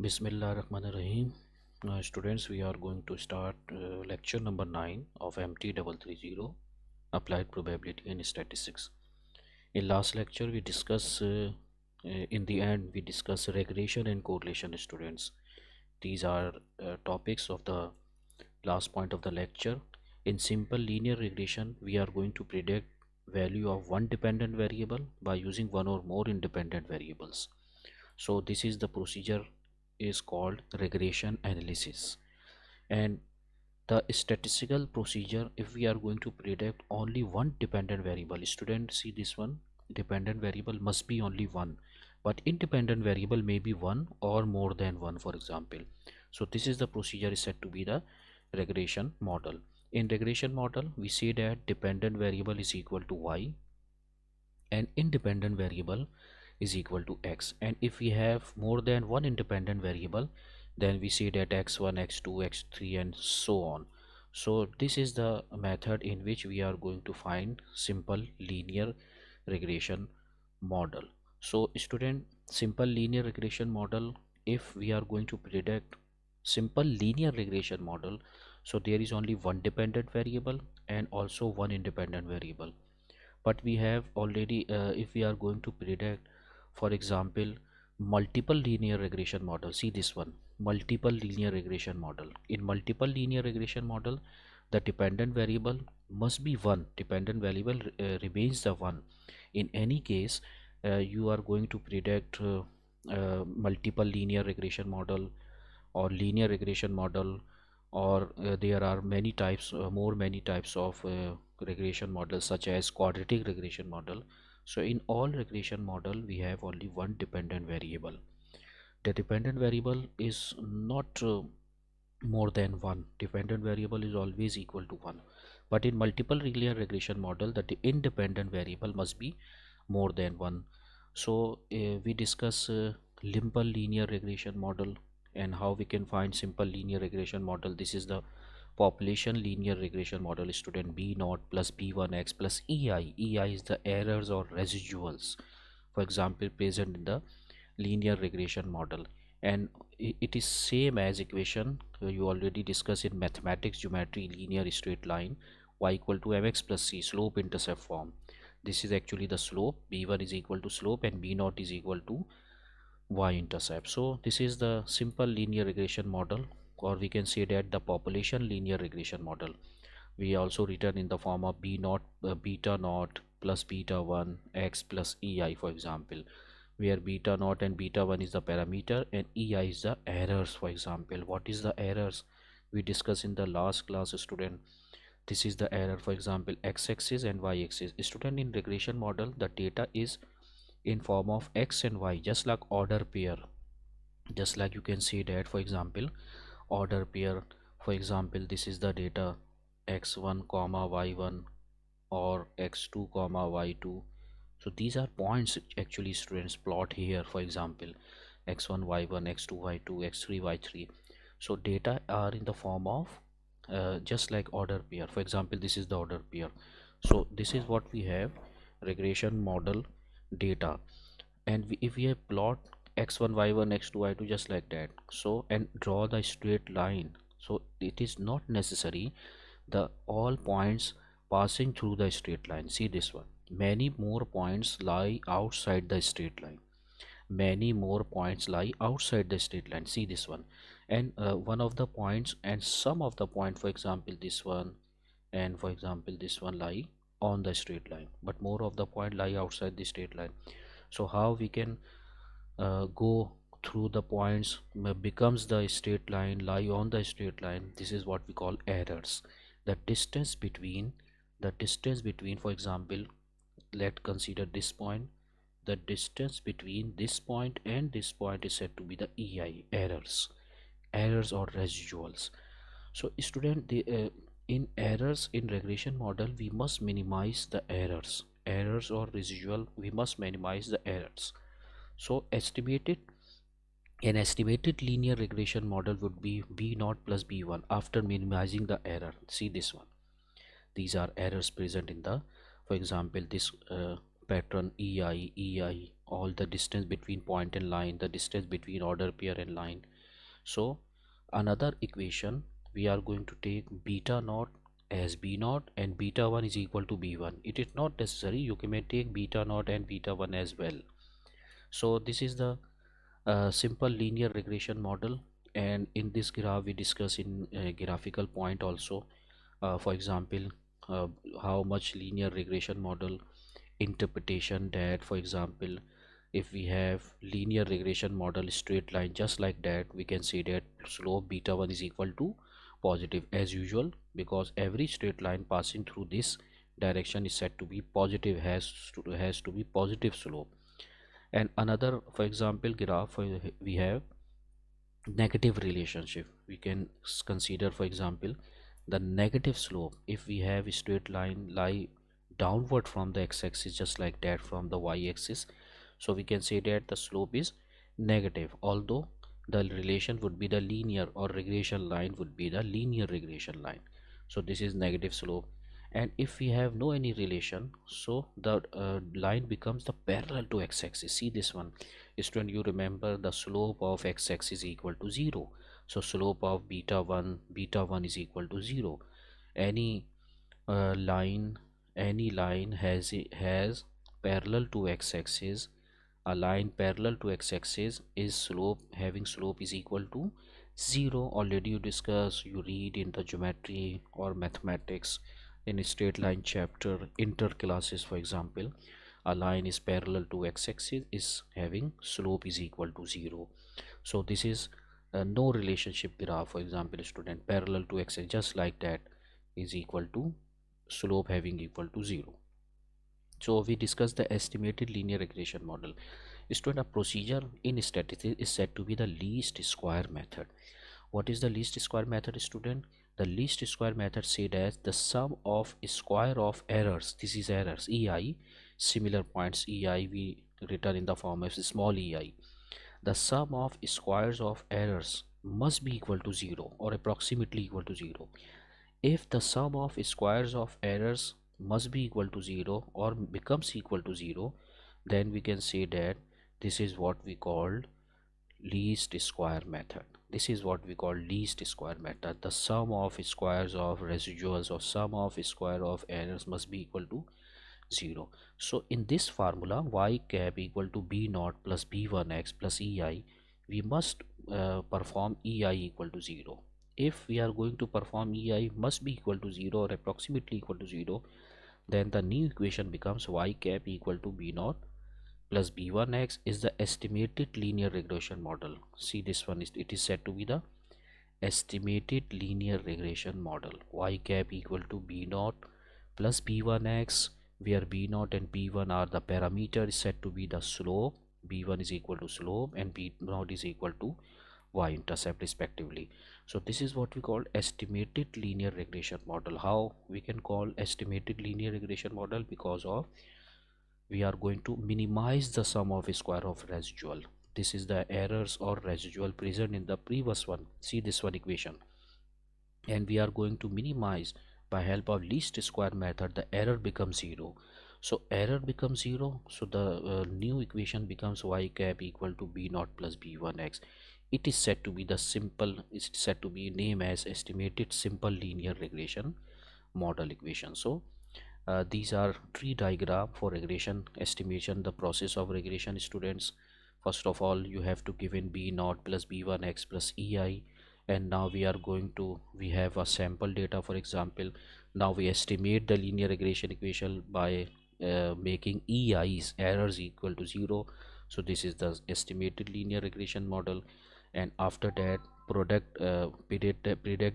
Bismillah Rahman Rahim. Students, we are going to start lecture number 9 of MT330 Applied Probability and Statistics. In last lecture, we discuss in the end, we discuss regression and correlation, students. These are topics of the last point of the lecture. In simple linear regression, we are going to predict value of one dependent variable by using one or more independent variables. So this is the procedure is called regression analysis. And the statistical procedure, if we are going to predict only one dependent variable, student see this one, dependent variable must be only one, but independent variable may be one or more than one, for example. So this is the procedure is said to be the regression model. In regression model, we say that dependent variable is equal to y and independent variable is equal to x, and if we have more than one independent variable, then we see that x1, x2, x3 and so on. So this is the method in which we are going to find simple linear regression model. So student, simple linear regression model, if we are going to predict simple linear regression model, so there is only one dependent variable and also one independent variable. But we have already if we are going to predict, for example, multiple linear regression model, see this one, multiple linear regression model. In multiple linear regression model, the dependent variable must be one, dependent variable remains the one. In any case, you are going to predict multiple linear regression model or linear regression model, or there are many types, many types of regression models such as quadratic regression model. So in all regression model, we have only one dependent variable. The dependent variable is not more than one. Dependent variable is always equal to one. But in multiple linear regression model, the independent variable must be more than one. So we discuss simple linear regression model and how we can find simple linear regression model. This is the population linear regression model, student. B naught plus B1x plus ei is the errors or residuals, for example, present in the linear regression model. And it is same as equation you already discussed in mathematics geometry, linear straight line, y equal to mx plus c, slope intercept form. This is actually the slope, b1 is equal to slope and b naught is equal to y-intercept. So this is the simple linear regression model, or we can say that the population linear regression model. We also written in the form of b naught beta naught plus beta 1 x plus ei, for example, where beta naught and beta 1 is the parameter and ei is the errors. For example, what is the errors we discussed in the last class, student? This is the error, for example, x-axis and y-axis. Student, in regression model, the data is in form of x and y, just like order pair, just like you can see that, for example, order pair. For example, this is the data x1 comma y1 or x2 comma y2. So these are points actually, students, plot here, for example, x1 y1, x2 y2, x3 y3. So data are in the form of just like order pair. For example, this is the order pair. So this is what we have, regression model data. And if we have plot x1 y1 x2 y2 just like that, so and draw the straight line, so it is not necessary the all points passing through the straight line. See this one, many more points lie outside the straight line, many more points lie outside the straight line. See this one, and one of the points and some of the point, for example this one and for example this one, lie on the straight line, but more of the point lie outside the straight line. So how we can go through the points becomes the straight line, lie on the straight line? This is what we call errors. The distance between, for example, let's consider this point, the distance between this point and this point is said to be the ei, errors or residuals. So student, in errors in regression model, we must minimize the errors or residual, we must minimize the errors. So an estimated linear regression model would be b naught plus b1 after minimizing the error. See this one, these are errors present in the, for example, this pattern ei, all the distance between point and line, the distance between order pair and line. So another equation, we are going to take beta naught as b naught and beta 1 is equal to b1. It is not necessary, you can may take beta naught and beta 1 as well. So this is the simple linear regression model, and in this graph we discuss in graphical point also. For example, uh, how much linear regression model interpretation, that for example, if we have linear regression model straight line just like that, we can say that slope beta 1 is equal to positive as usual, because every straight line passing through this direction is said to be positive, has to be positive slope. And another, for example, graph, we have negative relationship. We can consider, for example, the negative slope. If we have a straight line lie downward from the x-axis just like that from the y-axis, so we can say that the slope is negative, although the relation would be the linear, or regression line would be the linear regression line. So this is negative slope. And if we have no any relation, so the line becomes the parallel to x-axis. See this one, student, you remember the slope of x-axis is equal to 0. So slope of beta 1 is equal to 0. Any line, any line has parallel to x-axis, a line parallel to x-axis is slope, having slope is equal to 0. Already you discuss, you read in the geometry or mathematics in a straight line chapter inter classes. For example, a line is parallel to x-axis is having slope is equal to 0. So this is no relationship graph. For example, student, parallel to x, just like that, is equal to slope having equal to 0. So we discussed the estimated linear regression model. Student, a procedure in statistics is said to be the least square method. What is the least square method, student? The least square method said as the sum of square of errors. This is errors, ei, similar points ei we written in the form of small ei. The sum of squares of errors must be equal to 0 or approximately equal to 0. If the sum of squares of errors must be equal to 0 or becomes equal to 0, then we can say that this is what we called least square method. This is what we call least square method. The sum of squares of residuals or sum of square of errors must be equal to 0. So in this formula, y cap equal to b naught plus b1x plus ei, we must perform ei equal to 0. If we are going to perform ei must be equal to 0 or approximately equal to 0, then the new equation becomes y cap equal to b naught plus b1x is the estimated linear regression model. See this one, it is said to be the estimated linear regression model. Y cap equal to b naught plus b1x, where b naught and b1 are the parameter, is said to be the slope. b1 is equal to slope and b naught is equal to y-intercept respectively. So this is what we call estimated linear regression model. How we can call estimated linear regression model? Because of we are going to minimize the sum of square of residual. This is the errors or residual present in the previous one. See this one equation, and we are going to minimize by help of least square method. The error becomes 0. So error becomes 0, so the new equation becomes y cap equal to b naught plus b1x. It is said to be the simple, is said to be named as estimated simple linear regression model equation. So these are tree diagram for regression estimation, the process of regression, students. First of all, you have to give in b naught plus b1x plus ei, and now we are going to, we have a sample data. For example, now we estimate the linear regression equation by making ei's errors equal to 0. So this is the estimated linear regression model. And after that, predict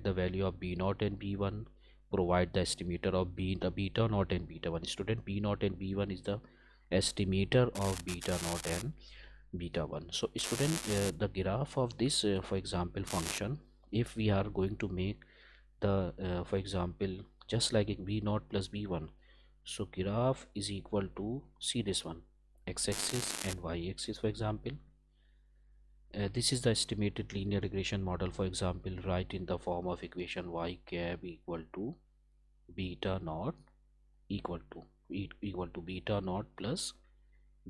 the value of b naught and b1, provide the estimator of the beta naught and beta 1. Student, b naught and b1 is the estimator of beta naught and beta 1. So student, the graph of this for example function, if we are going to make the for example just like b naught plus b1, so graph is equal to, see this one, x-axis and y-axis. For example, this is the estimated linear regression model. For example, write in the form of equation y cap equal to beta naught equal to equal to beta naught plus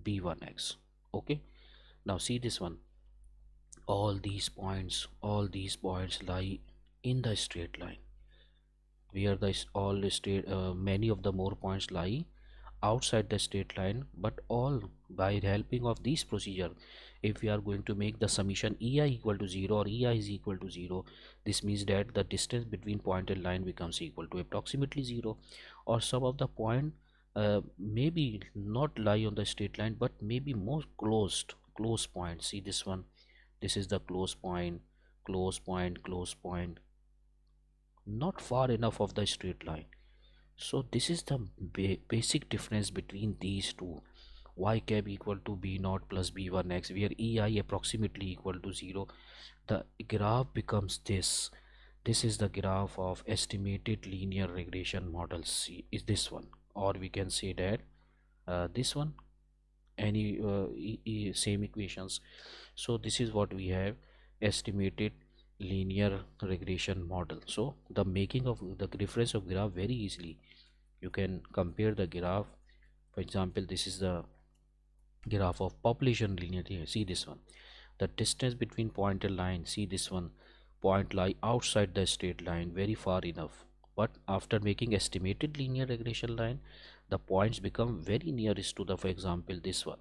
b1x. Okay, now see this one. All these points lie in the straight line, where the all the straight many of the more points lie outside the straight line. But all by helping of this procedure, if we are going to make the summation ei equal to 0 or ei is equal to 0, this means that the distance between point and line becomes equal to approximately 0, or some of the point maybe not lie on the straight line but maybe more close point. See this one, this is the close point, close point, close point, not far enough of the straight line. So this is the basic difference between these two. Y cap equal to b naught plus b1x, where ei approximately equal to 0. The graph becomes this. This is the graph of estimated linear regression model. C is this one, or we can say that this one, any same equations. So this is what we have, estimated linear regression model. So the making of the reference of graph very easily, you can compare the graph. For example, this is the graph of population linear here. See this one, the distance between point and line. See this one, point lie outside the straight line very far enough, but after making estimated linear regression line, the points become very nearest to the, for example, this one.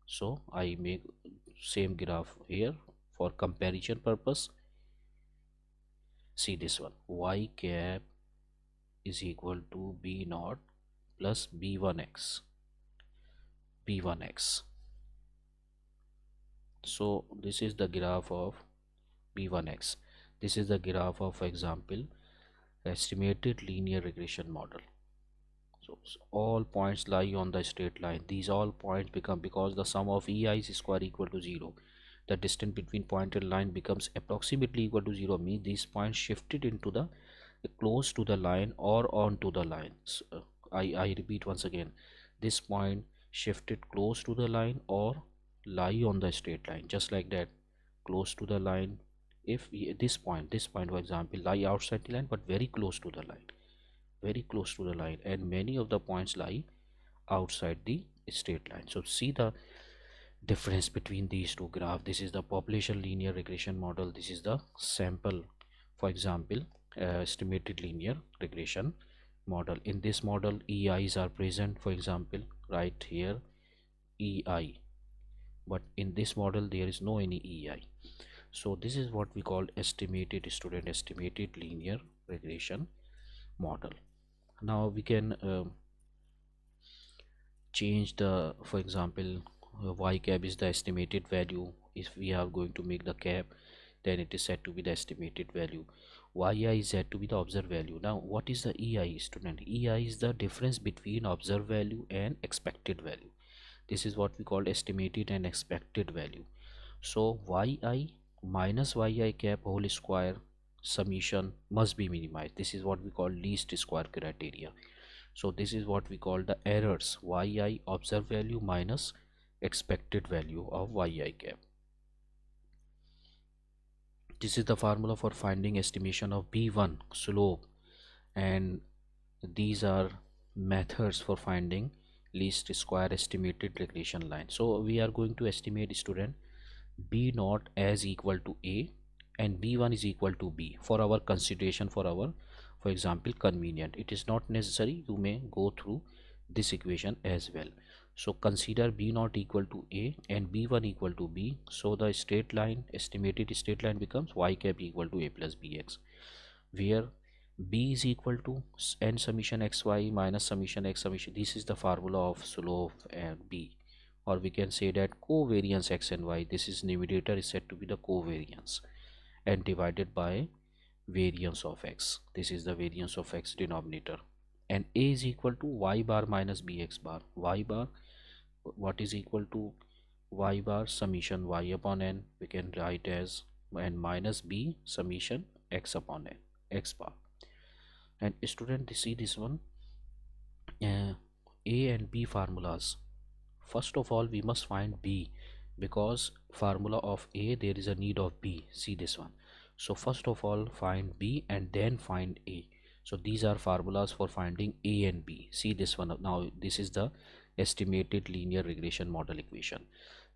So I make same graph here for comparison purpose. See this one, y cap is equal to b naught plus b1x. So this is the graph of b1x. This is the graph of, for example, estimated linear regression model. So all points lie on the straight line. These all points become, because the sum of ei's square equal to 0, the distance between point and line becomes approximately equal to 0, means these points shifted into the close to the line or onto the line. So, I repeat once again, this point shifted close to the line or lie on the straight line, just like that, close to the line. If this point for example lie outside the line but very close to the line, very close to the line, and many of the points lie outside the straight line. So see the difference between these two graphs. This is the population linear regression model, this is the sample, for example, estimated linear regression model. In this model ei's are present, for example right here ei, but in this model there is no any ei. So this is what we call estimated linear regression model. Now we can change the, for example, y cap is the estimated value. If we are going to make the cap, then it is said to be the estimated value. Yi is said to be the observed value. Now what is the ei, student? Ei is the difference between observed value and expected value. This is what we call estimated and expected value. So yi minus yi cap whole square summation must be minimized. This is what we call least square criteria. So this is what we call the errors, yi observed value minus expected value of yi cap. This is the formula for finding estimation of b1 slope, and these are methods for finding least square estimated regression line. So we are going to estimate, student, b naught as equal to a and b1 is equal to b for our consideration, for our, for example, convenient. It is not necessary, you may go through this equation as well. So consider b naught equal to a and b1 equal to b. So the straight line, estimated straight line becomes y cap equal to a plus bx, where b is equal to n summation xy minus summation x summation. This is the formula of slope and b, or we can say that covariance x and y. This is numerator is said to be the covariance, and divided by variance of x. This is the variance of x denominator, and a is equal to y bar minus bx bar. Y bar, what is equal to y bar summation y upon n, we can write as n minus b summation x upon n, x bar. And student, see this one, a and b formulas. First of all we must find b, because formula of a there is a need of b. See this one. So first of all find b and then find a. So these are formulas for finding A and B. See this one now. This is the estimated linear regression model equation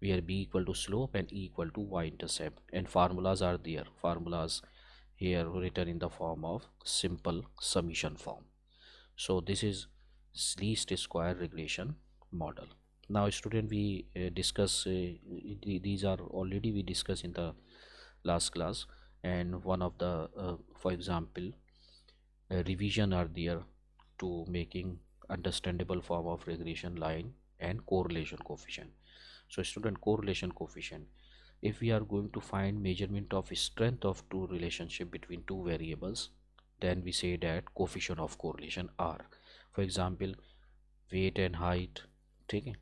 where B equal to slope and E equal to y-intercept, and formulas are there. Formulas here written in the form of simple summation form. So this is least square regression model. Now student, we discuss these are already we discussed in the last class, and one of the for example revision are there to making understandable form of regression line and correlation coefficient. So student, correlation coefficient, if we are going to find measurement of strength of two relationship between two variables, then we say that coefficient of correlation R. For example, weight and height, okay,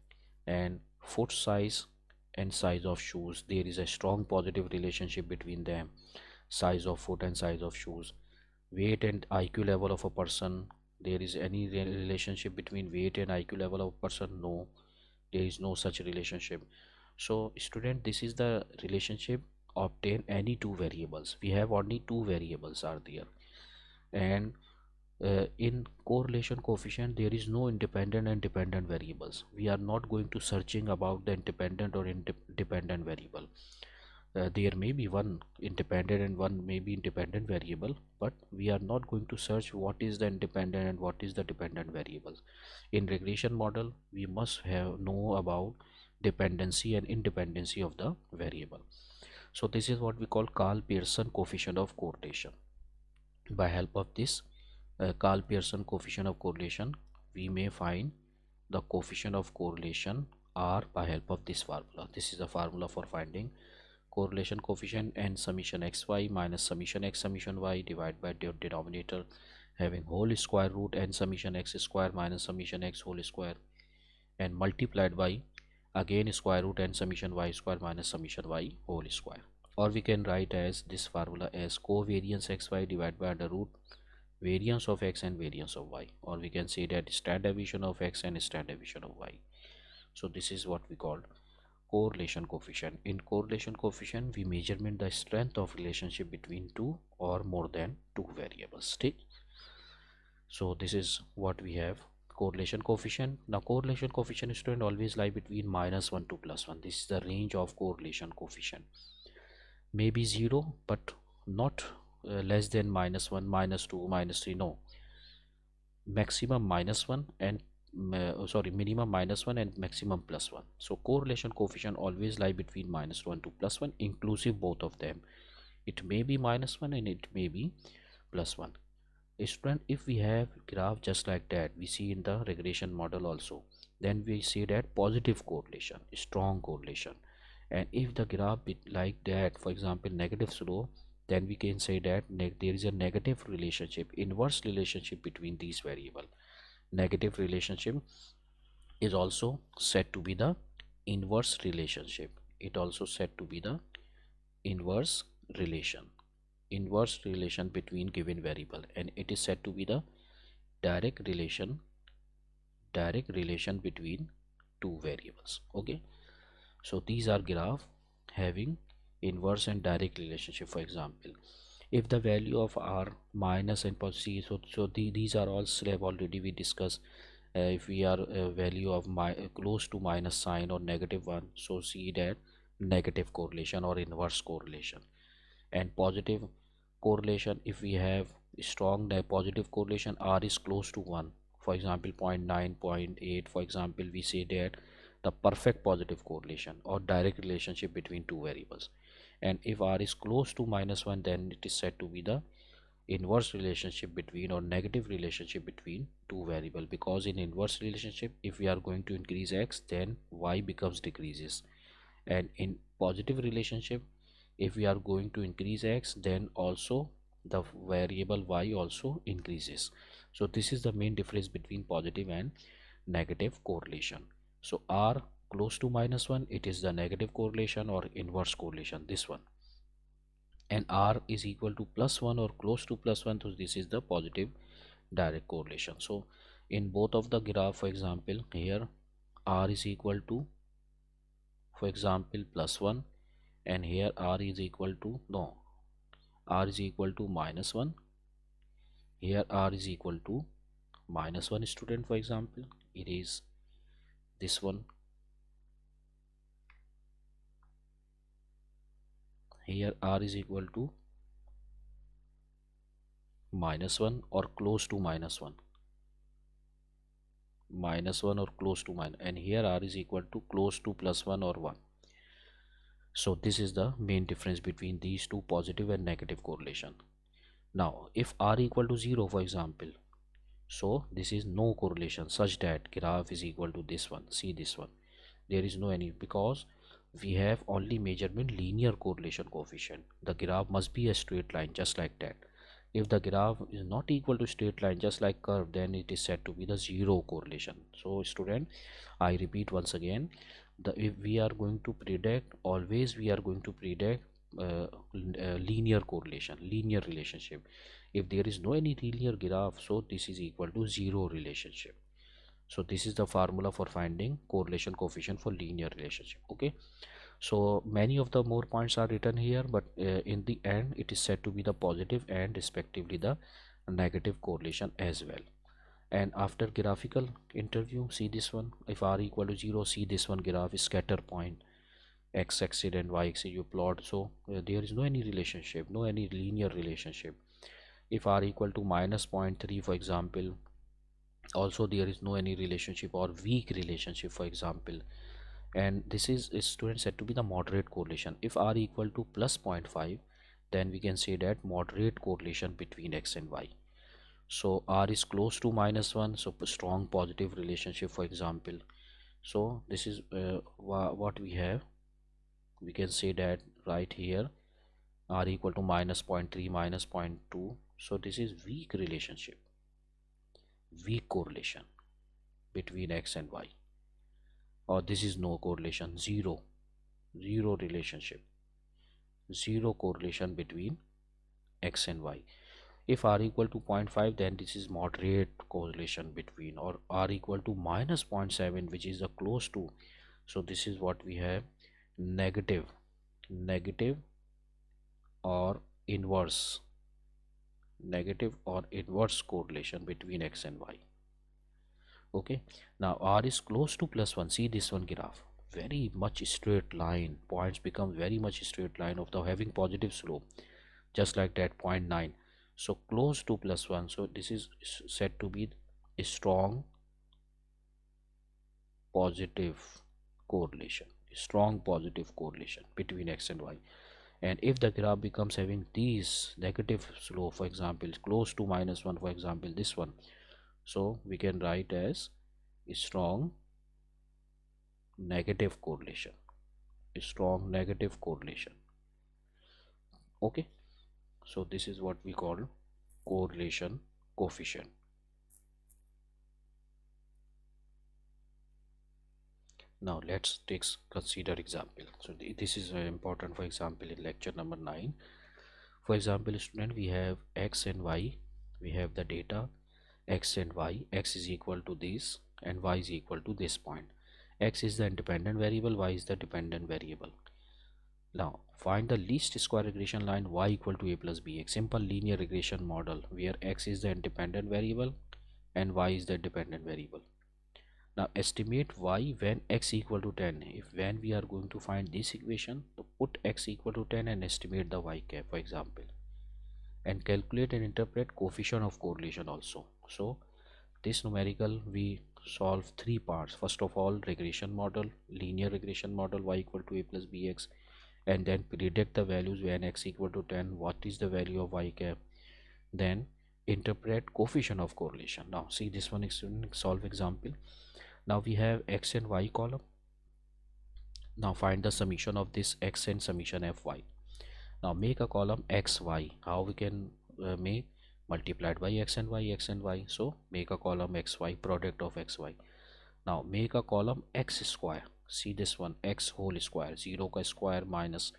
and foot size and size of shoes, there is a strong positive relationship between them. Size of foot and size of shoes. Weight and IQ level of a person, there is any relationship between weight and IQ level of a person? No, there is no such relationship. So student, this is the relationship obtain any two variables. We have only two variables are there, and in correlation coefficient there is no independent and dependent variables. We are not going to searching about the independent or independent variable. There may be one independent and one may be independent variable, but we are not going to search what is the independent and what is the dependent variables. In regression model we must have know about dependency and independency of the variable. So this is what we call Carl Pearson coefficient of correlation. By help of this Carl Pearson coefficient of correlation, we may find the coefficient of correlation R by help of this formula. This is the formula for finding correlation coefficient, and summation xy minus summation x summation y divided by denominator having whole square root and summation x square minus summation x whole square, and multiplied by again square root and summation y square minus summation y whole square. Or we can write as this formula as covariance xy divided by under root variance of x and variance of y, or we can say that standard deviation of x and standard deviation of y. So this is what we call correlation coefficient. In correlation coefficient we measurement the strength of relationship between two or more than two variables. So this is what we have correlation coefficient. Now correlation coefficient student always lie between -1 to +1. This is the range of correlation coefficient. Maybe 0 but not less than -1, -2, -3. No, maximum -1 and sorry, minimum -1 and maximum +1. So correlation coefficient always lie between -1 to +1, inclusive both of them. It may be -1 and it may be +1. Student, if we have graph just like that we see in the regression model also, then we see that positive correlation, strong correlation. And if the graph be like that, for example negative slope, then we can say that there is a negative relationship, inverse relationship between these variable. Negative relationship is also said to be the inverse relationship. It also said to be the inverse relation between given variable, and it is said to be the direct relation between two variables. Okay, so these are graph having inverse and direct relationship. For example, if the value of r minus and positive, these are all slab already we discussed. If we are value of close to minus sign or -1, so see that negative correlation or inverse correlation. And positive correlation, if we have strong positive correlation, r is close to 1, for example 0.9, 0.8, for example, we say that the perfect positive correlation or direct relationship between two variables. And if r is close to -1, then it is said to be the inverse relationship between or negative relationship between two variable, because in inverse relationship if we are going to increase x, then y becomes decreases, and in positive relationship if we are going to increase x, then also the variable y also increases. So this is the main difference between positive and negative correlation. So r close to -1, it is the negative correlation or inverse correlation, this one. And r is equal to +1 or close to +1, so this is the positive direct correlation. So in both of the graph, for example here r is equal to, for example, +1, and here r is equal to, no, r is equal to -1, Here r is equal to minus 1 student, for example. It is this one. Here r is equal to minus 1 or close to minus 1. Minus 1 or close to minus, and here r is equal to close to plus 1 or 1. So this is the main difference between these two positive and negative correlation. Now if r equal to 0, for example, so this is no correlation such that graph is equal to this one. See this one, there is no any, because we have only measurement linear correlation coefficient. The graph must be a straight line just like that. If the graph is not equal to straight line just like curve, then it is said to be the zero correlation. So student, I repeat once again, if we are going to predict, always we are going to predict linear correlation, linear relationship. If there is no any linear graph, so this is equal to zero relationship. So this is the formula for finding correlation coefficient for linear relationship. Okay, so many of the more points are written here, but in the end it is said to be the positive and respectively the negative correlation as well. And after graphical interview, see this one, if r equal to 0, see this one graph is scatter point, x-axis and y-axis you plot. So there is no any relationship, no any linear relationship. If r equal to minus 0.3, for example, also there is no any relationship or weak relationship, for example. And this is student said to be the moderate correlation. If r equal to plus 0.5, then we can say that moderate correlation between x and y. So r is close to minus 1, so strong positive relationship, for example. So this is what we have. We can say that right here, r equal to minus 0.3, minus 0.2. So this is weak relationship, weak correlation between x and y. Or this is no correlation, zero relationship, zero correlation between x and y. If r equal to 0.5, then this is moderate correlation between, or r equal to minus 0.7, which is a close to. So this is what we have, negative or inverse, negative or inverse correlation between x and y. Okay, now r is close to plus 1. See this one graph, very much straight line, points become very much straight line of the having positive slope, just like that 0.9. So close to plus 1, so this is said to be a strong positive correlation, strong positive correlation between x and y. And if the graph becomes having these negative slope, for example close to minus 1, for example this one, so we can write as a strong negative correlation, a strong negative correlation. Okay, so this is what we call correlation coefficient. Now let's consider example. So this is important, for example in lecture number 9. For example student, we have x and y, we have the data x and y, x is equal to this and y is equal to this point. X is the independent variable, y is the dependent variable. Now find the least square regression line y equal to a plus b, a simple linear regression model where x is the independent variable and y is the dependent variable. Now estimate y when x equal to 10. If when we are going to find this equation, to put x equal to 10 and estimate the y cap, for example, and calculate and interpret coefficient of correlation also. So this numerical we solve three parts. First of all, regression model, linear regression model, y equal to a plus bx, and then predict the values when x equal to 10, what is the value of y cap, then interpret coefficient of correlation. Now see this one, solve example. Now we have x and y column. Now find the summation of this x and summation fy. Now make a column xy. How we can make? Multiplied by x and y, x and y. So make a column xy, product of xy. Now make a column x square. See this one, x whole square, 0 ka square minus,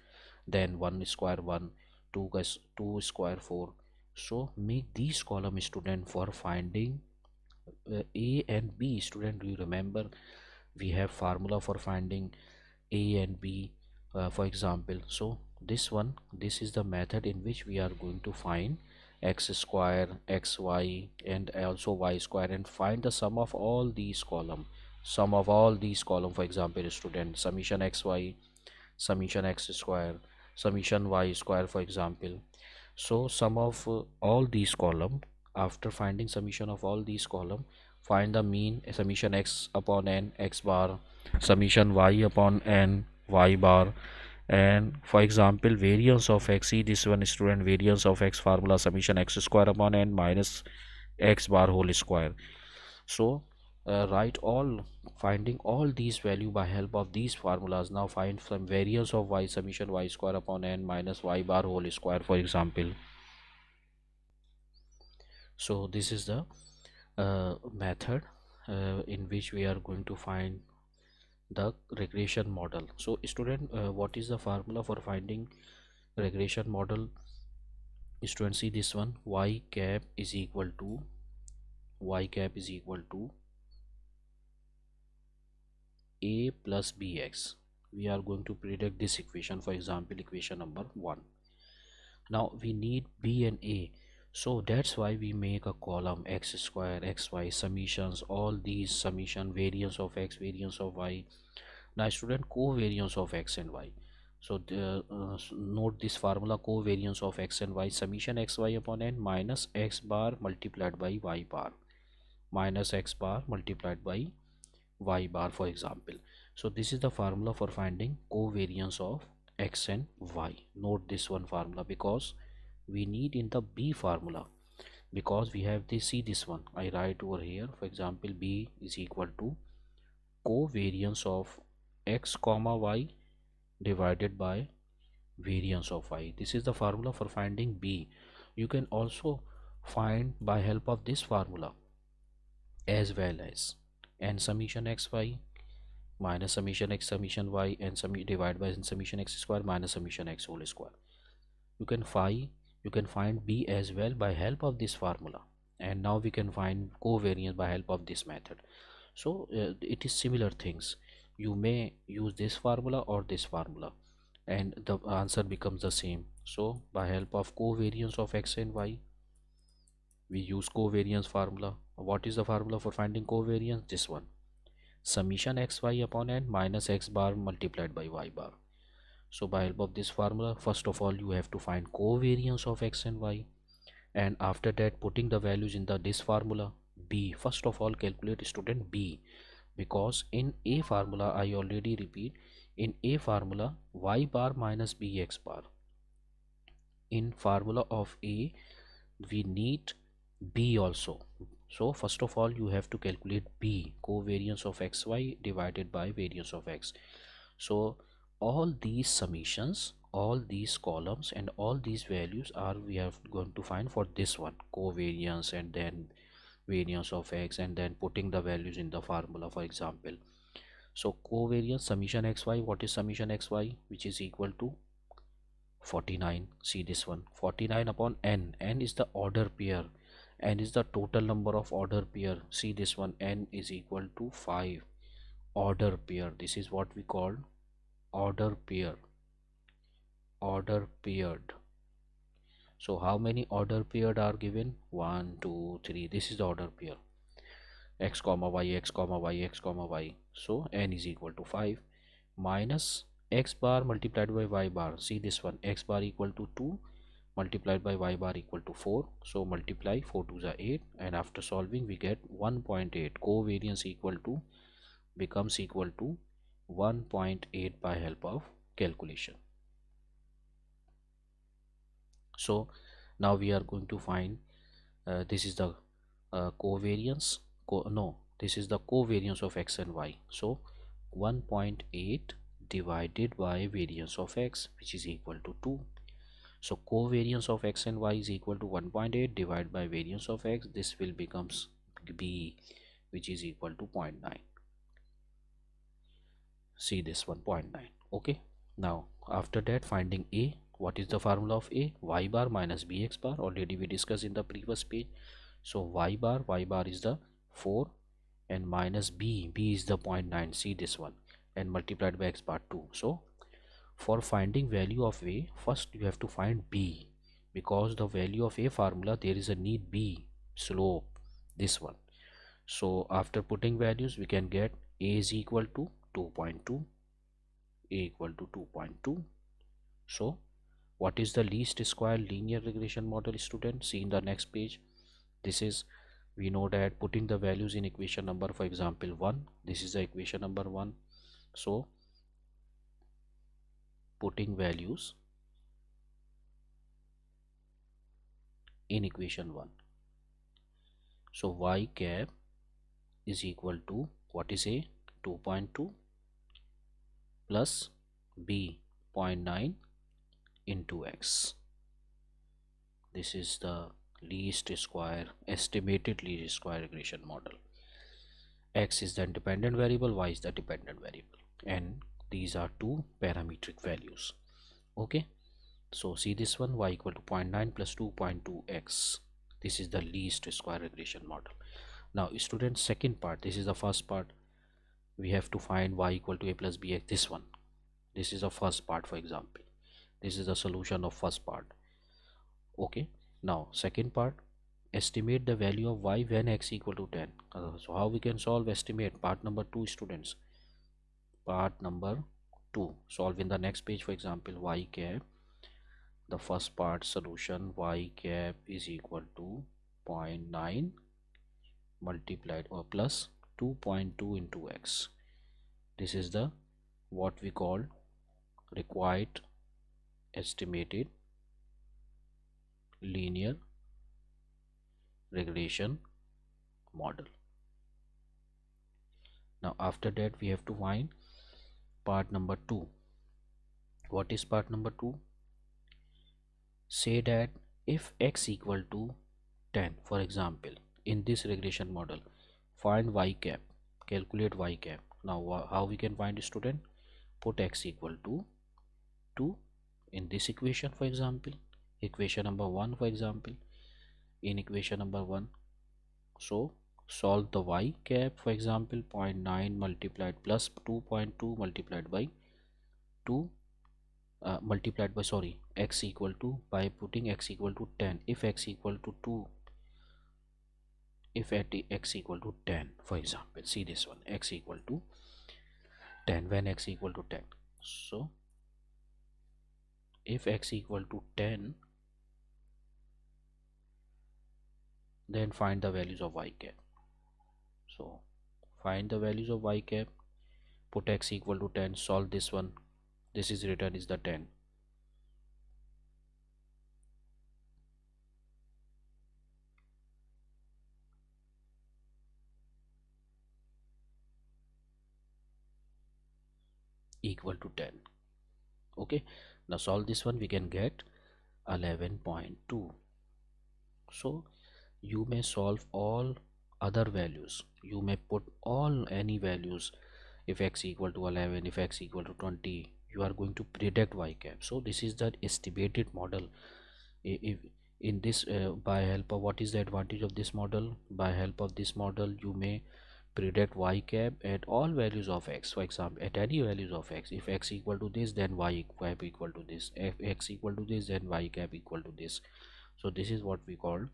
then 1 square 1, 2 ka 2 square 4. So make these column student for finding a and b. Student, do you remember we have formula for finding a and b, for example. So this one, this is the method in which we are going to find x square, xy, and also y square, and find the sum of all these column. Sum of all these column, for example, student, summation xy, summation x square, summation y square, for example. So sum of all these column. After finding summation of all these column, find the mean, summation x upon n x bar, summation y upon n y bar, and for example variance of x. See this one, student, variance of x formula, summation x square upon n minus x bar whole square. So write all, finding all these value by help of these formulas. Now find some variance of y, summation y square upon n minus y bar whole square, for example. So this is the method in which we are going to find the regression model. So student, what is the formula for finding regression model? Student, see this one, y cap is equal to a plus bx. We are going to predict this equation, for example equation number 1. Now we need b and a, so that's why we make a column x square, xy, summations, all these summation, variance of x, variance of y. Now student, covariance of x and y. So note this formula, covariance of x and y, summation xy upon n minus x bar multiplied by y bar, minus x bar multiplied by y bar, for example. So this is the formula for finding covariance of x and y. Note this one formula, because we need in the b formula, because we have this, see this one, I write over here, for example b is equal to covariance of x comma y divided by variance of y. This is the formula for finding b. You can also find by help of this formula as well as n summation xy minus summation x summation y, and divide by summation x square minus summation x whole square. You can find b as well by help of this formula, and now we can find covariance by help of this method. So it is similar things, you may use this formula or this formula and the answer becomes the same. So by help of covariance of x and y, we use covariance formula. What is the formula for finding covariance? This one, summation xy upon n minus x bar multiplied by y bar. So by help of this formula, first of all you have to find covariance of x and y, and after that putting the values in this formula. B, first of all calculate, student, b, because in a formula, I already repeat, in a formula y bar minus bx bar, in formula of a we need b also. So first of all you have to calculate b, covariance of xy divided by variance of x. So all these summations, all these columns, and all these values are we are going to find for this one, covariance and then variance of x, and then putting the values in the formula, for example. So covariance summation xy, what is summation xy, which is equal to 49. See this one, 49 upon n. N is the order pair, n is the total number of order pair. See this one, n is equal to 5 order pair. This is what we call order pair, order paired. So how many order paired are given? 1 2 3. This is the order pair, x comma y, x comma y, x comma y. So n is equal to 5 minus x bar multiplied by y bar. See this one, x bar equal to 2 multiplied by y bar equal to 4. So multiply 4 to the 8, and after solving we get 1.8. Covariance equal to becomes equal to 1.8 by help of calculation. So now we are going to find this is the covariance, this is the covariance of x and y. So 1.8 divided by variance of x, which is equal to 2. So covariance of x and y is equal to 1.8 divided by variance of x. This will becomes b, which is equal to 0.9. See this one, 0.9. Okay, now after that finding a. What is the formula of a? Y bar minus bx bar. Already we discussed in the previous page. So y bar is the 4, and minus b is the 0.9. See this one, and multiplied by x bar 2. So for finding value of a, first you have to find b. because the value of a formula there is a need b slope, this one. So after putting values we can get a is equal to 2.2, a equal to 2.2. So what is the least square linear regression model, student? See in the next page. This is, we know that putting the values in equation number, for example 1, this is the equation number 1. So putting values in equation 1, so y cap is equal to, what is a, 2.2 plus b 0.9 into x. This is the least square, estimated least square regression model. X is the independent variable, y is the dependent variable, and these are two parametric values. Okay, so see this one, y equal to 0.9 plus 2.2x. This is the least square regression model. Now students, second part, this is the first part. We have to find y equal to a plus bx, this one. This is the first part, for example. This is the solution of first part. Okay, now second part, estimate the value of y when x equal to 10. So how we can solve? Estimate, part number 2, students. Part number 2, solve in the next page. For example, y cap, the first part solution, y cap is equal to 0.9 multiplied or plus 2.2 into x. This is the, what we call, required estimated linear regression model. Now after that we have to find part number 2. What is part number 2? Say that if x equal to 10, for example, in this regression model, find y cap, calculate y cap. Now how we can find, student? Put x equal to 2 in this equation, for example, equation number 1, for example, in equation number 1. So solve the y cap, for example, 0.9 multiplied plus 2.2 multiplied by 2 multiplied by, sorry, x equal to, by putting x equal to 10. If x equal to 2, if at x equal to 10, for example, see this one, x equal to 10, when x equal to 10. So if x equal to 10, then find the values of y cap. So find the values of y cap, put x equal to 10, solve this one. This is written is the 10. Equal to 10. Okay, now solve this one, we can get 11.2. So you may solve all other values, you may put all any values. If x equal to 11, if x equal to 20, you are going to predict y cap. So this is the estimated model. If in this by help of, what is the advantage of this model? By help of this model you may predict y cap at all values of x. For example, at any values of x, if x equal to this, then y cap equal to this. If x equal to this, then y cap equal to this. So this is what we call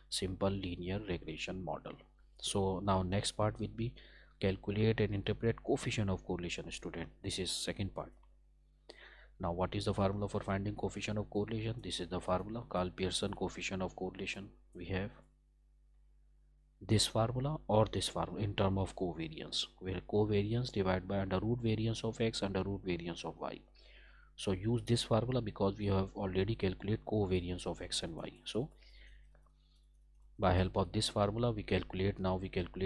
simple linear regression model. So now next part will be calculate and interpret coefficient of correlation, student. This is second part. Now what is the formula for finding coefficient of correlation? This is the formula called Pearson coefficient of correlation. We have this formula or this formula in term of covariance, where covariance divided by under root variance of x under root variance of y. So use this formula because we have already calculated covariance of x and y. So by help of this formula we calculate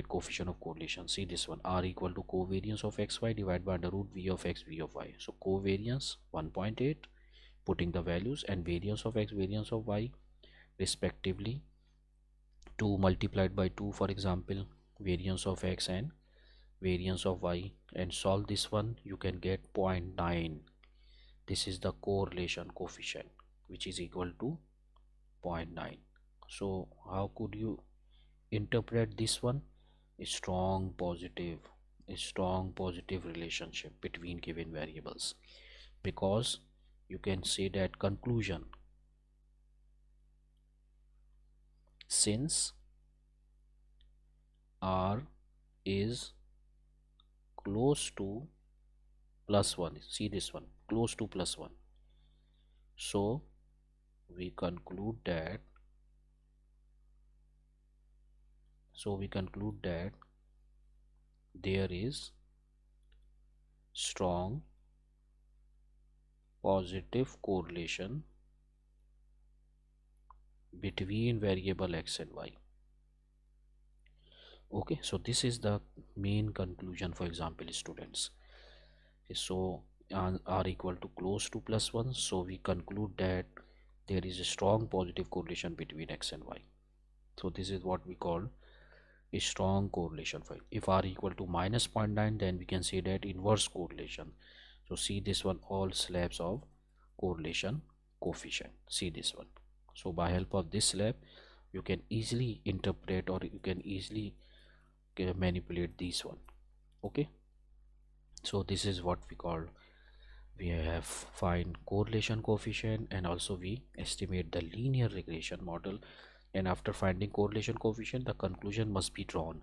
coefficient of correlation. See this one, r equal to covariance of xy divided by under root v of x v of y. So covariance 1.8, putting the values, and variance of x, variance of y, respectively 2 multiplied by 2, for example, variance of x and variance of y, and solve this one, you can get 0.9. This is the correlation coefficient, which is equal to 0.9. So how could you interpret this one? A strong positive relationship between given variables, because you can say that conclusion since r is close to plus 1. See this one, close to plus 1. So we conclude that there is strong positive correlation between variable x and y. Okay, so this is the main conclusion. For example, students, so r equal to close to plus 1, so we conclude that there is a strong positive correlation between x and y. So this is what we call a strong correlation. For if r equal to minus 0.9, then we can say that inverse correlation. So see this one, all slabs of correlation coefficient. See this one. So by help of this slab, you can easily interpret, or you can easily manipulate this one. Okay, so this is what we call, we have find correlation coefficient, and also we estimate the linear regression model. And after finding correlation coefficient, the conclusion must be drawn.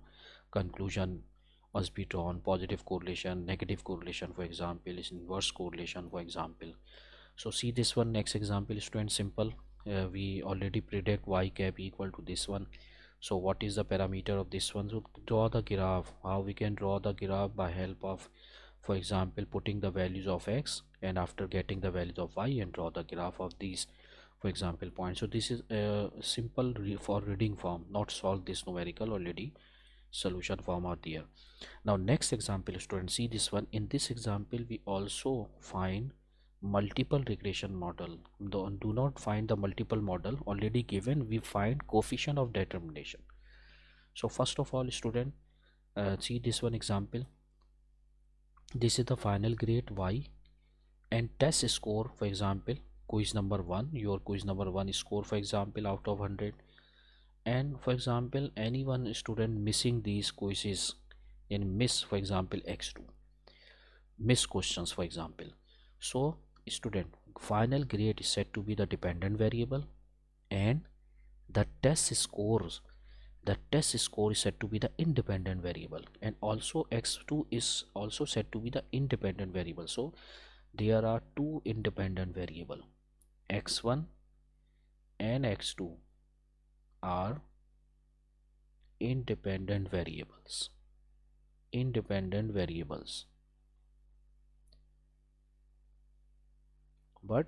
Positive correlation, negative correlation, for example, is inverse correlation, for example. So see this one, next example, student, simple. We already predict y cap equal to this one. So what is the parameter of this one? So draw the graph. How we can draw the graph? By help of, for example, putting the values of x, and after getting the values of y, and draw the graph of these, for example, points. So this is a simple for reading form, not solve this numerical, already solution form are there. Now next example, students, see this one. In this example, we also find multiple regression model. Do not find the multiple model already given, we find coefficient of determination. So first of all, student, see this one example. This is the final grade y, and test score, for example, quiz number 1, your quiz number 1 score, for example, out of 100. And for example, any one student missing these quizzes and miss, for example, x2, miss questions, for example. So student, final grade is said to be the dependent variable, and the test scores, is said to be the independent variable, and also x2 is also said to be the independent variable. So there are two independent variable, x1 and x2 are independent variables. But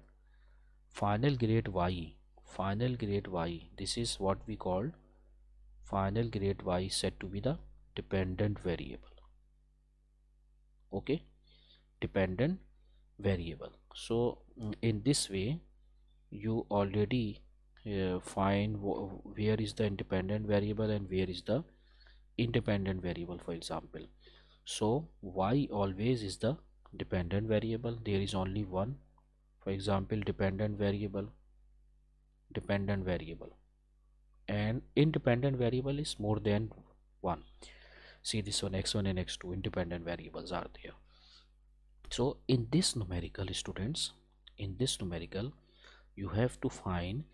final grade y, this is what we call final grade y, said to be the dependent variable. Okay, dependent variable. So in this way, you already find where is the independent variable and where is the independent variable, for example. So y always is the dependent variable, there is only one, for example, dependent variable, and independent variable is more than one. See this one, x1 and x2 independent variables are there. So in this numerical, students, you have to find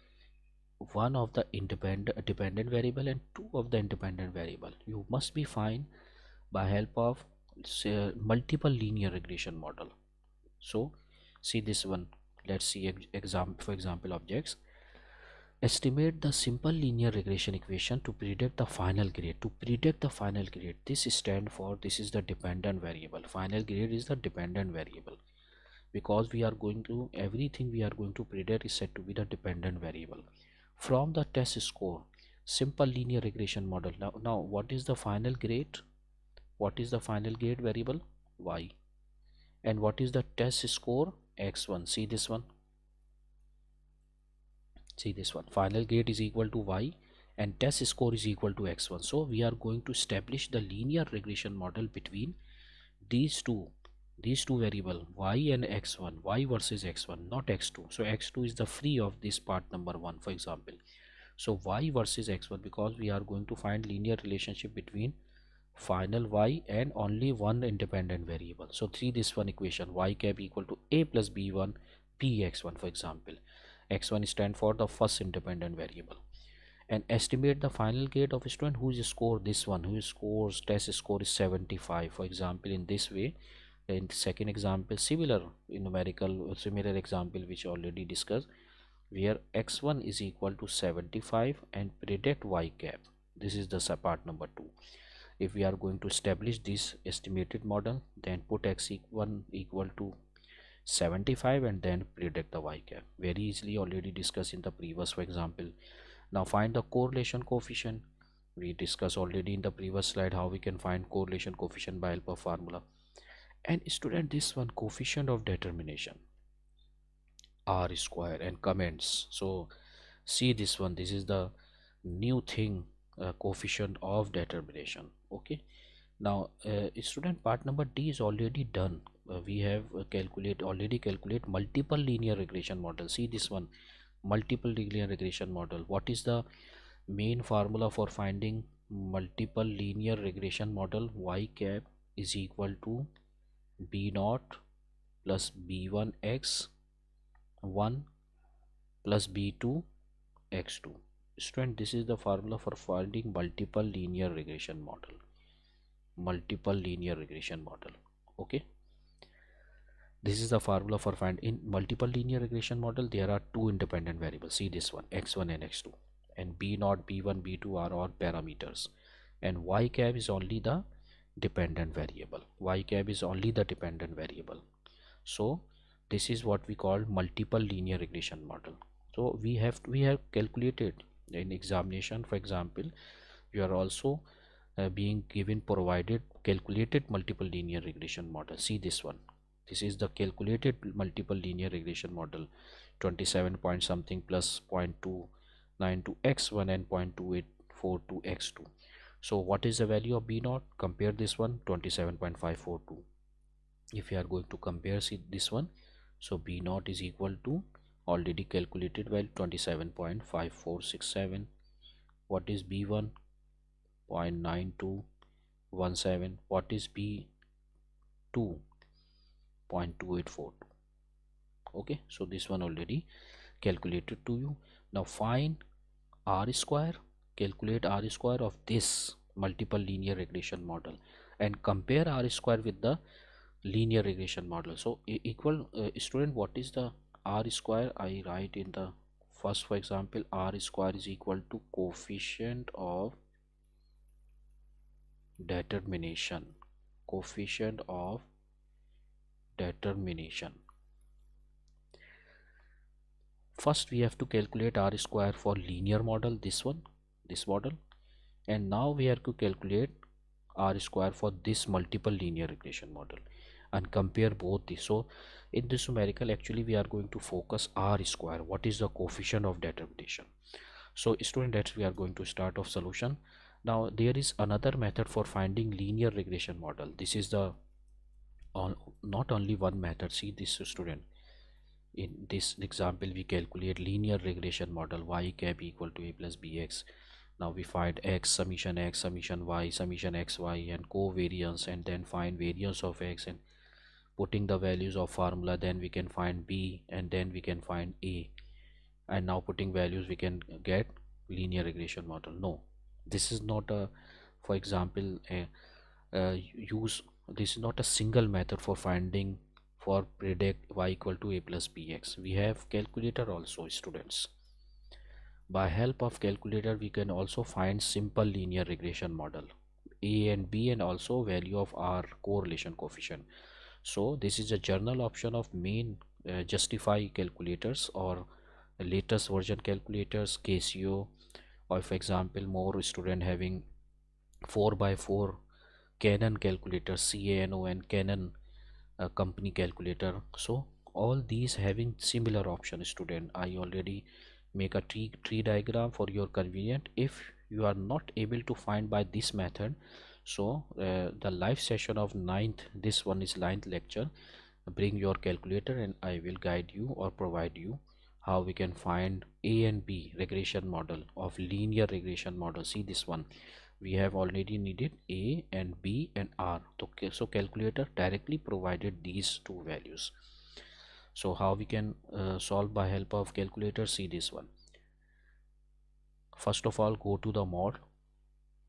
one of the dependent variable and two of the independent variable. You must be find by help of, say, multiple linear regression model. So see this one, let's see for example, objects. Estimate the simple linear regression equation to predict the final grade. This stand for, this is the dependent variable. Final grade is the dependent variable, because we are going to, everything we are going to predict is said to be the dependent variable. From the test score, simple linear regression model. Now what is the final grade? Variable y, and what is the test score? x1. See this one, final grade is equal to y, and test score is equal to x1. So we are going to establish the linear regression model between these two variable, y and x1, y versus x1, not x2. So x2 is the free of this part number 1, for example. So y versus x1, because we are going to find linear relationship between final y and only one independent variable. So see this one equation, y cap equal to a plus b1 px1, for example. x1 stand for the first independent variable, and estimate the final grade of a student whose score this one, whose scores test score is 75. For example, in this way, in the second example, similar example which already discussed, where x1 is equal to 75 and predict y cap. This is the part number 2. If we are going to establish this estimated model, then put x1 equal to 75 and then predict the y cap. Very easily, already discussed in the previous example. Now find the correlation coefficient. We discussed already in the previous slide how we can find correlation coefficient by help of formula. And student, this one, coefficient of determination, r square, and comments. So see this one, this is the new thing, coefficient of determination. Okay, now student, part number D is already done. We have already calculate multiple linear regression model. See this one, multiple linear regression model. What is the main formula for finding multiple linear regression model? Y cap is equal to b naught plus b1 x 1 plus b2 x2. Student, this is the formula for finding multiple linear regression model. Okay, this is the formula for find in multiple linear regression model. There are two independent variables. See this one, x1 and x2, and b0, b1, b2 are all parameters, and y cap is only the dependent variable. So this is what we call multiple linear regression model. So we have calculated in examination. For example, you are also being given provided calculated multiple linear regression model. See this one, this is the calculated multiple linear regression model, 27 point something plus 0.292 x1 and 0.2842 x2. So what is the value of b0? Compare this one, 27.542. if you are going to compare, see this one, so b0 is equal to already calculated value 27.5467. what is b1? 0.9217. what is b2? 0.2842. okay, so this one already calculated to you. Now find r square, calculate r square of this multiple linear regression model and compare r square with the linear regression model. So equal, student, what is the r square? I write in the first, for example, r square is equal to coefficient of determination. First we have to calculate r square for linear model, this model, and now we have to calculate r square for this multiple linear regression model and compare both these. So in this numerical, actually we are going to focus r square, what is the coefficient of determination. So student, that we are going to start off solution. Now there is another method for finding linear regression model. This is the not only one method. See this, student, in this example we calculate linear regression model, y cap equal to a plus bx. Now we find x, summation y, summation xy, and covariance, and then find variance of x, and putting the values of formula, then we can find b, and then we can find a, and now putting values we can get linear regression model. No, this is not a, for example, this is not a single method for finding, for predict y equal to a plus bx. We have calculator also, students. By help of calculator we can also find simple linear regression model, a and b, and also value of r correlation coefficient. So this is a general option of main justify calculators or latest version calculators, Casio, or for example more student having 4x4 Canon calculator, CANO, and Canon company calculator. So all these having similar option, student. I already make a tree diagram for your convenient. If you are not able to find by this method, so the live session of 9th, this one is 9th lecture, bring your calculator and I will guide you or provide you how we can find a and b regression model of linear regression model. See this one, we have already needed a and b and r. Okay, so calculator directly provided these two values. So how we can solve by help of calculator? See this one, First of all, go to the mod,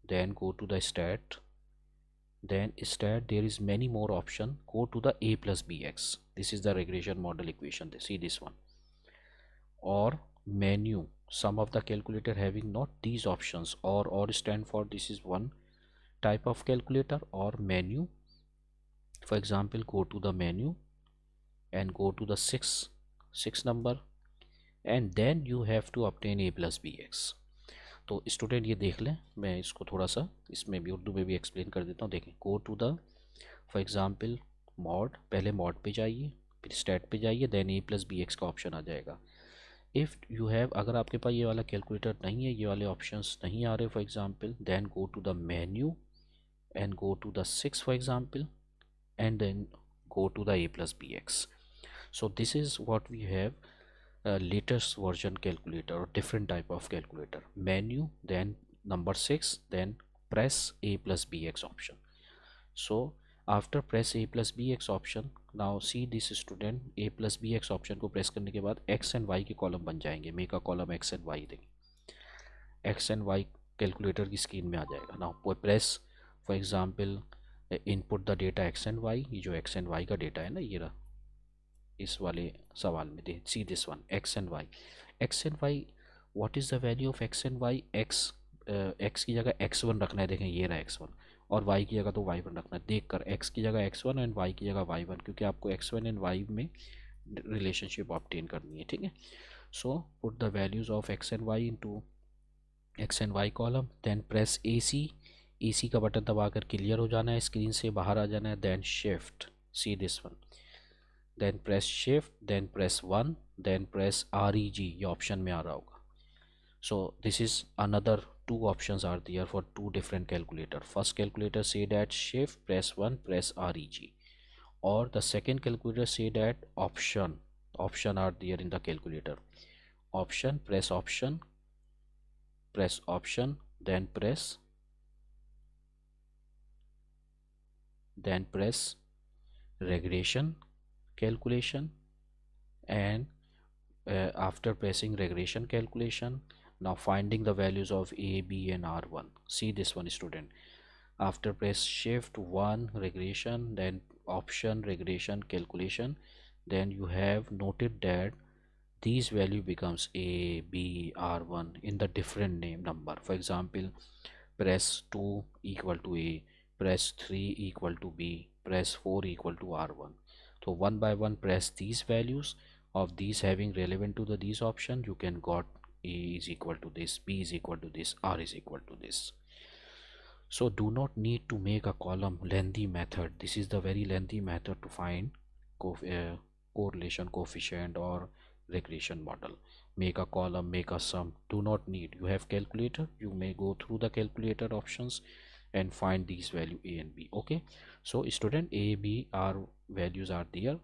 then go to the stat, then stat, there is many more option. Go to the a plus bx. This is the regression model equation. See this one. Or menu, some of the calculator having not these options, or stand for this is one type of calculator, or menu. For example, go to the menu and go to the six number, and then you have to obtain a plus bx. तो student ये देख लें, मैं इसको थोड़ा सा इसमें भी उर्दू में भी एक्सप्लेन कर देता हूँ. देखें, go to the for example mode, पहले मॉड पे जाइए, फिर स्टैट पे जाइए, then A plus B X का ऑप्शन आ जाएगा. इफ़ यू हैव, अगर आपके पास ये वाला कैलकुलेटर नहीं है, ये वाले ऑप्शंस नहीं आ रहे for example, then go to the menu and go to the 6 for example, and then go to the a plus bx. So this is what we have, latest version calculator or different type of calculator. Menu, then number 6, then press a plus bx option. So after press a plus bx option, now see this student, a plus bx option को press करने के बाद x and y के column बन जाएंगे. Make a column x and y देंगे, x and y calculator की स्क्रीन में आ जाएगा. Now press for example input the data x and y. ये जो x and y का डेटा है ना, ये रहा इस वाले सवाल में दे. See this one, x and y. What is the value of x and y? x की जगह x1 रखना है. देखें, ये रहा x1, और y की जगह तो y1 रखना है. देख कर x की जगह x1 एंड y की जगह y1, क्योंकि आपको x1 एंड y में रिलेशनशिप ऑब्टेन करनी है. ठीक है. So put the values of x and y into x and y column, then press AC का बटन दबाकर क्लियर हो जाना है, स्क्रीन से बाहर आ जाना है. Then shift, see this one, then press shift, then press 1, then press REG. ये ऑप्शन में आ रहा होगा. So this is another two options are there for two different calculator. First calculator say that shift press 1 press REG, or the second calculator say that option are there in the calculator. Option, press option, then press regression calculation, and after pressing regression calculation, now finding the values of a, b and r1. See this one student, after press shift 1 regression, then option regression calculation, then you have noted that these value becomes a, b, r1 in the different name number. For example, press 2 equal to a, press 3 equal to b, press 4 equal to r1. So one by one press these values of these having relevant to these option. You can got a is equal to this, b is equal to this, r is equal to this. So do not need to make a column lengthy method. This is the very lengthy method to find correlation coefficient or regression model. Make a column, make a sum. Do not need. You have calculator, you may go through the calculator options and find these value a and b. Okay, so student, a, b, r values are there.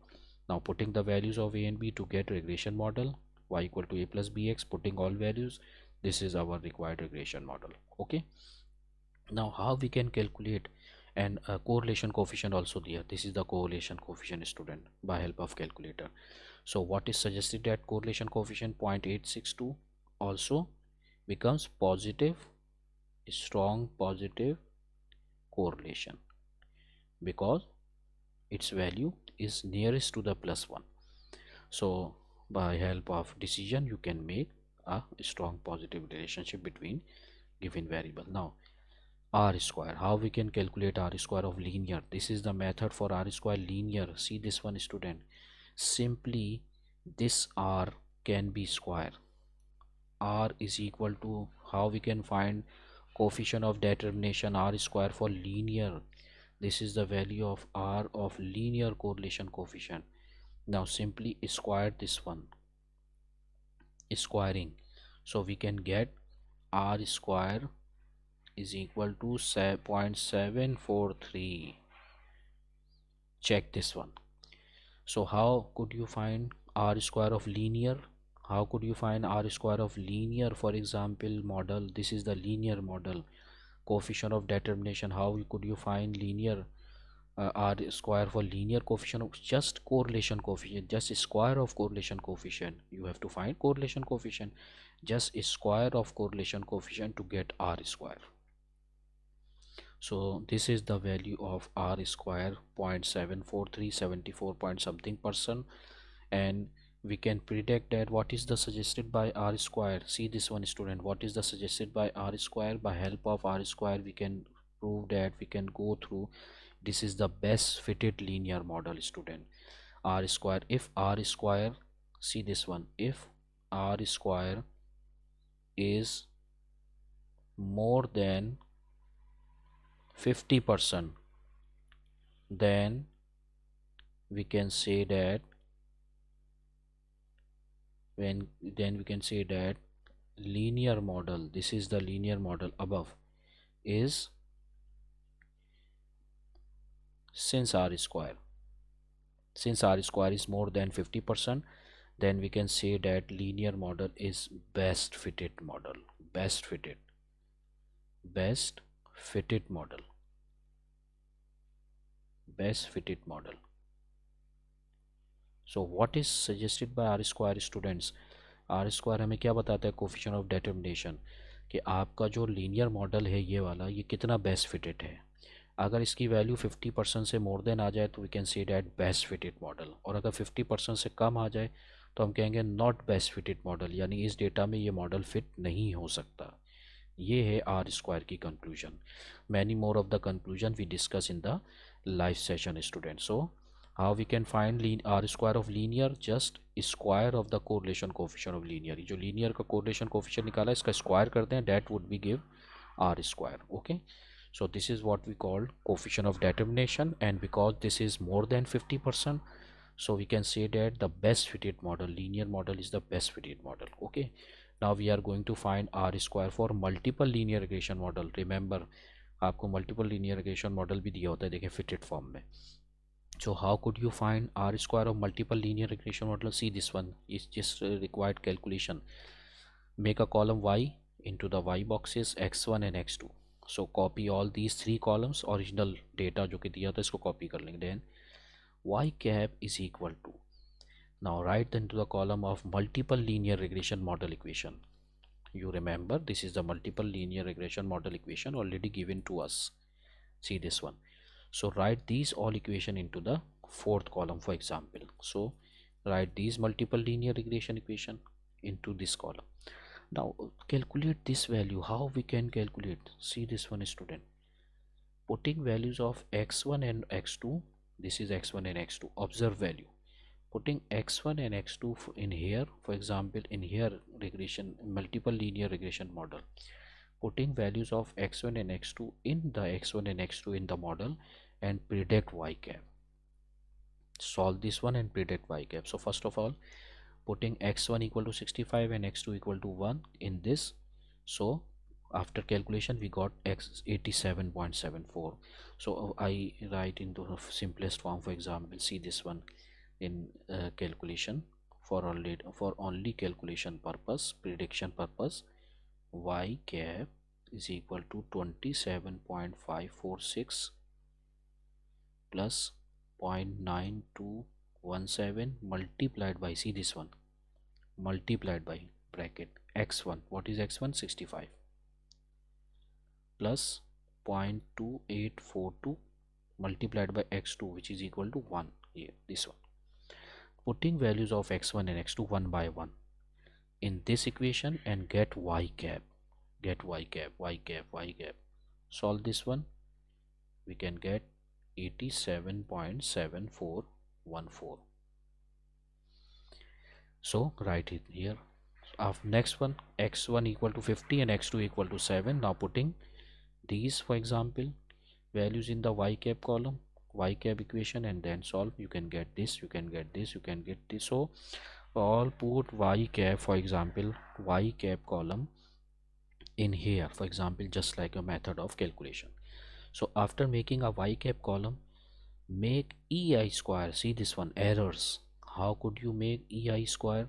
Now putting the values of a and b to get regression model, y equal to a plus bx, putting all values, this is our required regression model. Okay, now how we can calculate, and correlation coefficient also there. This is the correlation coefficient student by help of calculator. So what is suggested, that correlation coefficient 0.862 also becomes positive, strong positive correlation, because its value is nearest to the +1. So by help of decision you can make a strong positive relationship between given variable. Now r square, how we can calculate r square of linear? This is the method for r square linear. See this one student, simply this r can be square. R is equal to, how we can find coefficient of determination r square for linear? This is the value of r of linear correlation coefficient. Now simply square this one, squaring, so we can get r square is equal to 0.743. check this one. So how could you find r square of linear? How could you find r square of linear? For example, model, this is the linear model, coefficient of determination. How could you find linear R square for linear coefficient of just correlation coefficient, just square of correlation coefficient. You have to find correlation coefficient, just square of correlation coefficient to get R square. So this is the value of R square 0.743, 74 point something percent, and we can predict that what is the suggested by R square. See this one, student, what is the suggested by R square? By help of R square we can prove that, we can go through, this is the best fitted linear model, student. R square, if R square, see this one, if R square is more than 50%, then we can say that we can say that linear model, this is the linear model above, is since R square is more than 50%, then we can say that linear model is best fitted model, best fitted model, best fitted model. So what is suggested by R square, students? R square हमें क्या बताता है? Coefficient of determination, कि आपका जो linear model है ये वाला, ये कितना बेस्ट फिटेड है. अगर इसकी वैल्यू 50% से मोर देन आ जाए तो we can see that best fitted model, और अगर 50% से कम आ जाए तो हम कहेंगे नॉट बेस्ट फिटेड मॉडल, यानी इस डेटा में ये मॉडल फिट नहीं हो सकता. ये है आर स्क्वायर की conclusion. Many more of the conclusion we discuss in the live session, student. So how we can find R square of linear? Just square of the correlation coefficient of linear. जो linear का correlation coefficient निकाला इसका square करते हैं, that would be give R square. Okay, so this is what we call coefficient of determination, and because this is more than 50%, so we can say that the best fitted model, linear model, is the best fitted model. Okay, now we are going to find R square for multiple linear regression model. Remember आपको multiple linear regression model भी दिया होता है, देखिए fitted form में. So how could you find R square of multiple linear regression model? See this one is just required calculation. Make a column y into the y boxes x1 and x2. So copy all these three columns, original data जो कि दिया था इसको copy कर लेंगे. Then y cap is equal to, now write into the column of multiple linear regression model equation. You remember this is the multiple linear regression model equation already given to us. See this one. So write these all equation into the fourth column, for example. So write these multiple linear regression equation into this column. Now calculate this value. How we can calculate? See this one, student. Putting values of x1 and x2, this is x1 and x2, observe value. Putting x1 and x2 in here, for example, in here regression, multiple linear regression model, putting values of x1 and x2 in the x1 and x2 in the model and predict y cap. Solve this one and predict y cap. So first of all, putting x1 equal to 65 and x2 equal to 1 in this, so after calculation we got x 87.74. so I write into the simplest form. For example, see this one in calculation, for only calculation purpose, prediction purpose, y cap is equal to 27.546 plus 0.9217 multiplied by, see this one, multiplied by bracket x1, what is x1? 65, plus 0.2842 multiplied by x2, which is equal to 1. Here this one, putting values of x1 and x2 one by one in this equation and get y cap, y cap. Solve this one, we can get 87.7414. so write it here. Next one, x1 equal to 50 and x2 equal to 7. Now putting these, for example, values in the y cap column, y cap equation, and then solve, you can get this, you can get this, you can get this. So all put y cap, for example, y cap column in here, for example, just like a method of calculation. So after making a y cap column, make ei square. See this one, errors. How could you make ei square?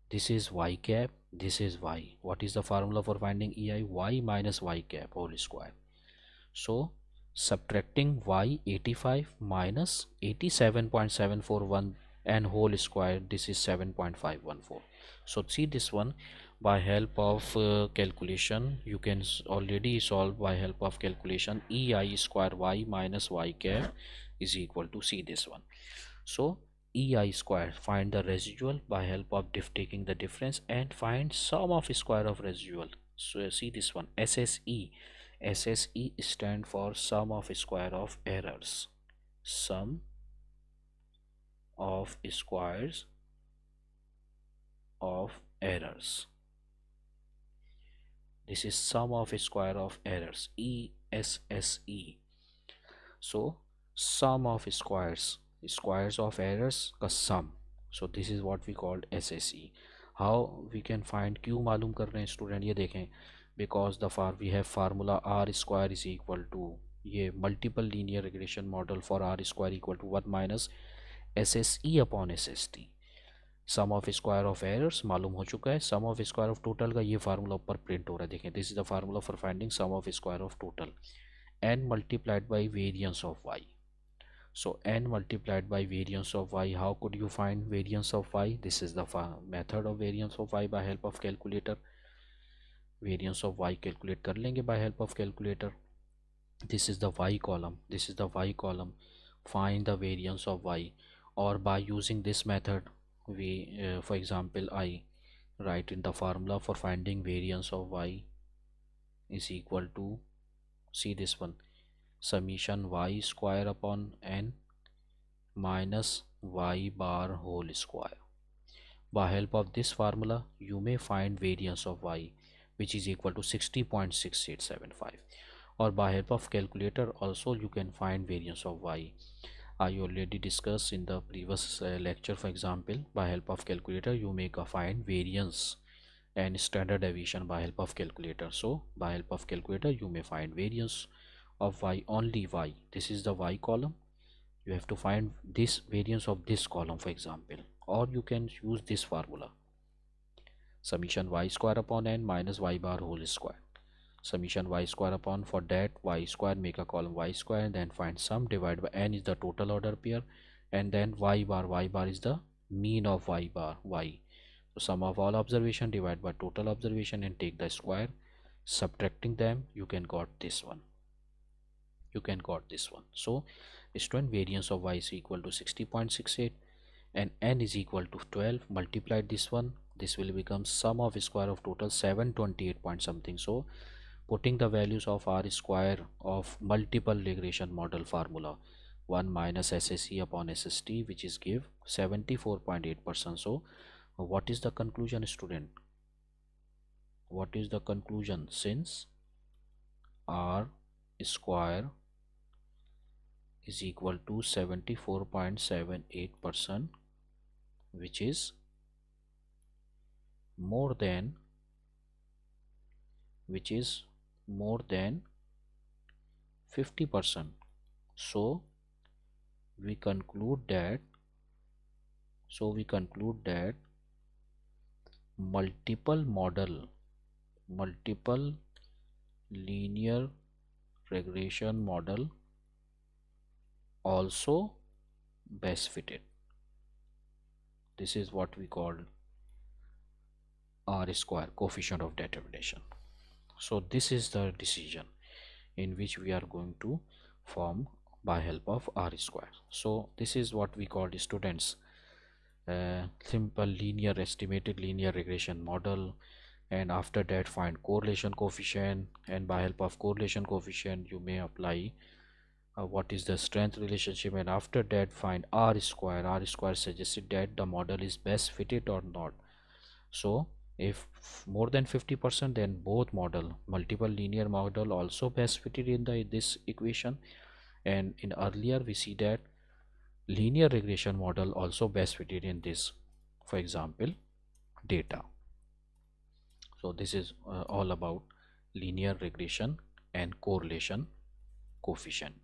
This is y cap, this is y. What is the formula for finding ei? Y minus y cap whole square. So subtracting y 85 minus 87.741 and whole square, this is 7.514. So see this one, by help of calculation you can already solve by help of calculation. ei square y minus y cap is equal to, see this one, so ei square, find the residual by help of taking the difference and find sum of square of residual. So see this one, SSE stand for sum of square of errors, sum of squares of errors. This is sum of square of errors, ESSE. So sum of squares of errors का sum, so this is what we called SSE. How we can find, क्यों मालूम कर रहे हैं student, ये देखें, because the we have formula r square is equal to, ये multiple linear regression model for r square equal to 1 minus SSE upon SST. Sum of square of errors मालूम हो चुका है, sum of square of total का ये formula ऊपर print हो रहा है, देखें, this is the formula for finding sum of square of total, n multiplied by variance of y. So n multiplied by variance of y, how could you find variance of y? This is the method of variance of y by help of calculator. Variance of y calculate कर लेंगे by help of calculator. This is the y column, this is the y column, find the variance of y, or by using this method we for example I write in the formula for finding variance of y is equal to, see this one, summation y square upon n minus y bar whole square. By help of this formula you may find variance of y which is equal to 60.6875, or by help of calculator also you can find variance of y. I already discussed in the previous lecture. For example, by help of calculator you make a find variance and standard deviation by help of calculator. So by help of calculator you may find variance of y, only y, this is the y column, you have to find this variance of this column for example, or you can use this formula, summation y square upon n minus y bar whole square, summation y square upon, for that y square make a column y square and then find sum divided by n is the total order pair, and then y bar is the mean of y bar y. So sum of all observation divided by total observation and take the square, subtracting them you can got this one, you can got this one. So student, variance of y is equal to 60.68 and n is equal to 12, multiply this one, this will become sum of square of total 728 point something. So putting the values of r square of multiple regression model formula, 1 minus SSE upon SST, which is give 74.8%. So what is the conclusion student, what is the conclusion? Since r square is equal to 74.78%, which is more than 50%, so we conclude that multiple linear regression model also best fitted. This is what we call r square, coefficient of determination. So this is the decision in which we are going to form by help of r square. So this is what we call, the students, simple linear estimated linear regression model, and after that find correlation coefficient, and by help of correlation coefficient you may apply what is the strength relationship, and after that find r square. R square suggested that the model is best fitted or not. So if more than 50%, then both model, multiple linear model also best fitted in this equation, and in earlier we see that linear regression model also best fitted in this, for example data. So this is all about linear regression and correlation coefficient.